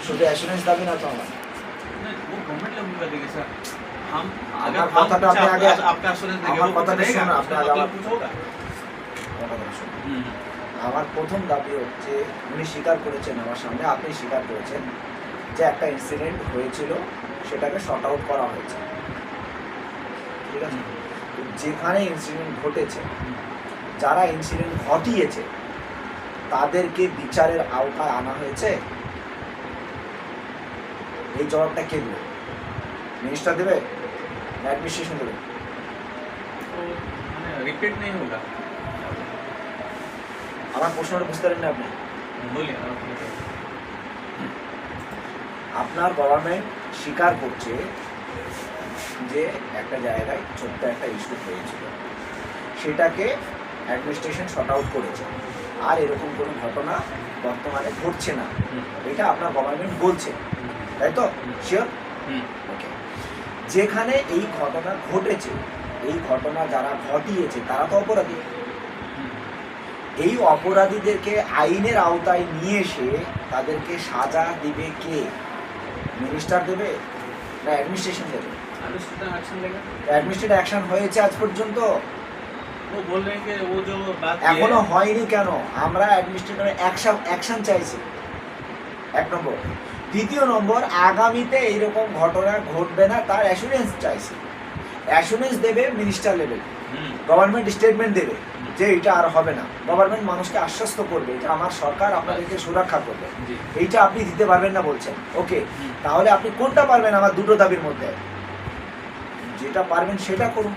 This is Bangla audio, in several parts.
শুধু অ্যাসুরেন্স দাবি না তো আমার। वो गवर्नमेंट लेवल पे देंगे सर। हम আমার अगर কথাটা আপনি আগে आपका एश्योरेंस देंगे আমার वो কথাটা कुछ শুনুন, रहेगा, আপনি उसका আগে मतलब कुछ होगा। আমার কথাটা শুনুন। আমার প্রথম দাবি হচ্ছে উনি স্বীকার করেছেন আমার সামনে, আপনি স্বীকার করেছেন যে একটা ইনসিডেন্ট হয়েছিল, সেটাকে শর্ট আউট করা হয়েছে, ঠিক আছে? তো যেখানে ইনসিডেন্ট ঘটেছে, যারা ইনসিডেন্ট ঘটিয়েছে তাদেরকে বিচারের আওতায় আনা হয়েছে। এই জবাবটা কে দেবে? মিনিস্টার দেবে না অ্যাডমিনিস্ট্রেশন দেবে? तो रिपीट नहीं होगा। আমার প্রশ্নটা বুঝতে পারেন না আপনি? बोलिए আপনার গভর্নমেন্ট স্বীকার করছে যে একটা জায়গায় ছোট্ট একটা ইস্যু হয়েছিল, সেটাকে অ্যাডমিনিস্ট্রেশন শর্ট আউট করেছে, আর এরকম কোনো ঘটনা বর্তমানে ঘটছে না, এটা আপনার গভর্নমেন্ট বলছে, তাই তো? শিওর? ওকে। যেখানে এই ঘটনা ঘটেছে, এই ঘটনা যারা ঘটিয়েছে তারা তো অপরাধী। এই অপরাধীদেরকে আইনের আওতায় নিয়ে এসে তাদেরকে সাজা দিবে কে? মিনিস্টার দেবে না অ্যাডমিনিস্ট্রেশন দেবে? एडमिनिस्ट्रेटिव एक्शन लेगा। অ্যাডমিনিস্ট্রেটিভ অ্যাকশন হয়েছে আজ পর্যন্ত? वो बोल रहे हैं कि वो जो बात এখনো হয়নি কেন? আমরা অ্যাডমিনিস্ট্রেটিভ অ্যাকশন চাইছি, এক নম্বর। দ্বিতীয় নম্বর, আগামীতে এইরকম ঘটনা ঘটবে না তার অ্যাসুরেন্স চাইছি। অ্যাসুরেন্স দেবে মিনিস্টার লেভেল, গভর্নমেন্ট স্টেটমেন্ট দেবে যে এটা আর হবে না, গভর্নমেন্ট মানুষকে আশ্বস্ত করবে এটা আমার সরকার আপনাদেরকে সুরক্ষা করবে, এইটা আপনি দিতে পারবেন না বলছেন। ওকে, তাহলে আপনি কোনটা পারবেন আমার দুটো দাবির মধ্যে? যেটা পারবেন সেটা করুন,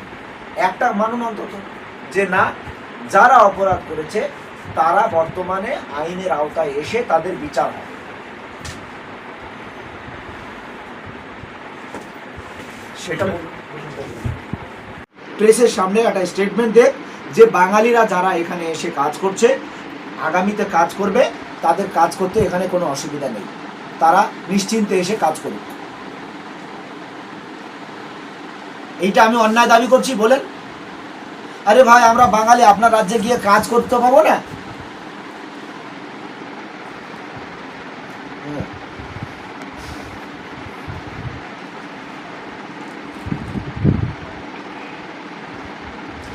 একটা মানুন অন্তত যে না, যারা অপরাধ করেছে তারা বর্তমানে আইনের আওতায় এসে তাদের বিচার হয়। সেটা প্রেসের সামনে একটা স্টেটমেন্ট দেখ যে বাঙালিরা যারা এখানে এসে কাজ করছে, আগামীতে কাজ করবে, তাদের কাজ করতে এখানে কোনো অসুবিধা নেই, তারা নিশ্চিন্তে এসে কাজ করুক। এইটা আমি অন্যায় দাবি করছি বলেন? আরে ভাই, আমরা বাঙালি, আপনার রাজ্যে গিয়ে কাজ করতে পাবো না?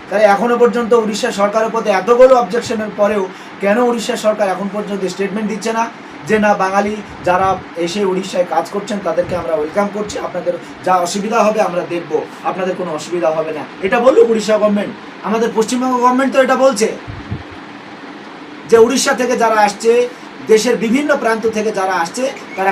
তাহলে এখনো পর্যন্ত উড়িষ্যা সরকারের প্রতি এতগুলো অবজেকশনের পরেও কেন উড়িষ্যা সরকার এখন পর্যন্ত স্টেটমেন্ট দিচ্ছে না যে না, বাঙালি যারা এসে উড়িষ্যায় কাজ করছেন তাদেরকে আমরা ওয়েলকাম করছি, আপনাদের যা অসুবিধা হবে আমরা দেখব, আপনাদের কোনো অসুবিধা হবে না, এটা বলুক উড়িষ্যা গভর্নমেন্ট। আমাদের পশ্চিমবঙ্গ গভর্নমেন্ট তো এটা বলছে যে উড়িষ্যা থেকে যারা আসছে, দেশের বিভিন্ন প্রান্ত থেকে যারা আসছে, তারা